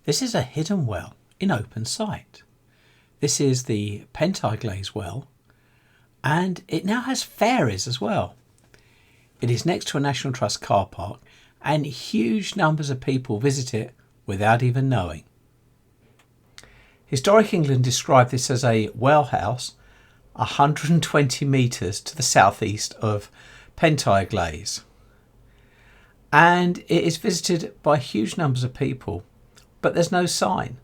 This is a hidden well in open sight. This is the Pentireglaze Well, and it now has fairies as well. It is next to a National Trust car park, and huge numbers of people visit it without even knowing. Historic England described this as a well house 120 metres to the southeast of Pentireglaze, and it is visited by huge numbers of people, but there's no sign.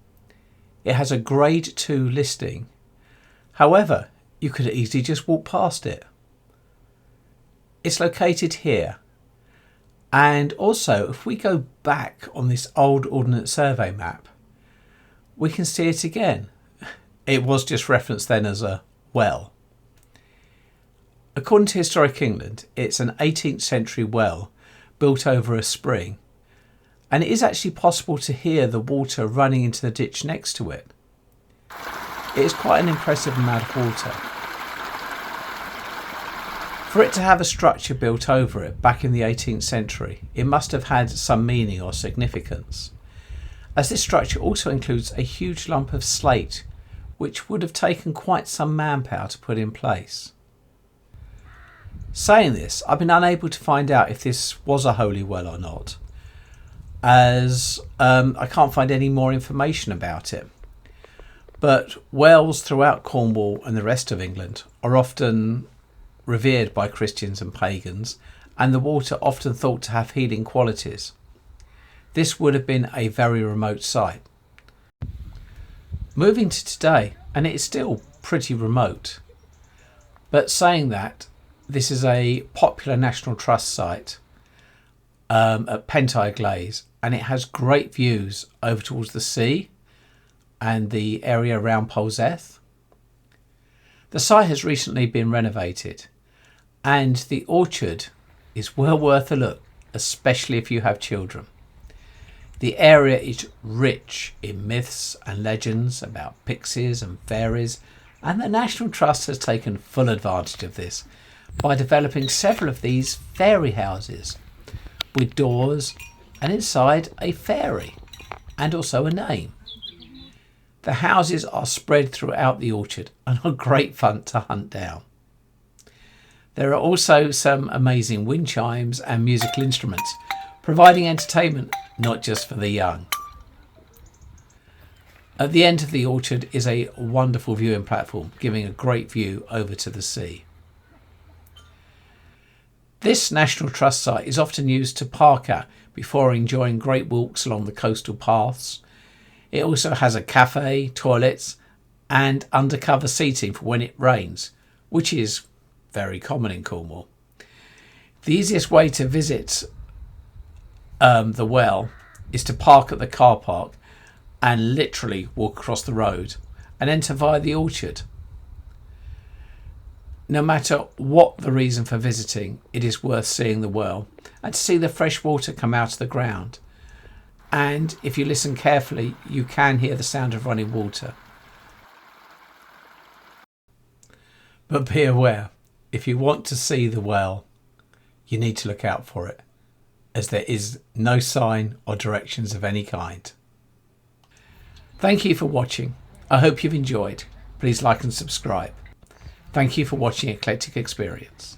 It has a grade 2 listing. However, you could easily just walk past it. It's located here, and also if we go back on this old Ordnance Survey map, we can see it again. It was just referenced then as a well. According to Historic England, it's an 18th century well built over a spring, and it is actually possible to hear the water running into the ditch next to it. It is quite an impressive amount of water. For it to have a structure built over it back in the 18th century, it must have had some meaning or significance, as this structure also includes a huge lump of slate which would have taken quite some manpower to put in place. Saying this, I've been unable to find out if this was a holy well or not, as I can't find any more information about it. But wells throughout Cornwall and the rest of England are often revered by Christians and pagans, and the water often thought to have healing qualities. This would have been a very remote site. Moving to today, and it is still pretty remote. But saying that, this is a popular National Trust site at Pentireglaze, and it has great views over towards the sea and the area around Polzeath. The site has recently been renovated, and the orchard is well worth a look, especially if you have children. The area is rich in myths and legends about pixies and fairies, and the National Trust has taken full advantage of this by developing several of these fairy houses with doors and inside a fairy and also a name. The houses are spread throughout the orchard and are great fun to hunt down. There are also some amazing wind chimes and musical instruments, providing entertainment not just for the young. At the end of the orchard is a wonderful viewing platform, giving a great view over to the sea. This National Trust site is often used to park at before enjoying great walks along the coastal paths. It also has a cafe, toilets, and undercover seating for when it rains, which is very common in Cornwall. The easiest way to visit the well is to park at the car park and literally walk across the road and enter via the orchard. No matter what the reason for visiting, it is worth seeing the well and to see the fresh water come out of the ground. And if you listen carefully, you can hear the sound of running water. But be aware, if you want to see the well, you need to look out for it, as there is no sign or directions of any kind. Thank you for watching. I hope you've enjoyed. Please like and subscribe. Thank you for watching Eclectic Experience.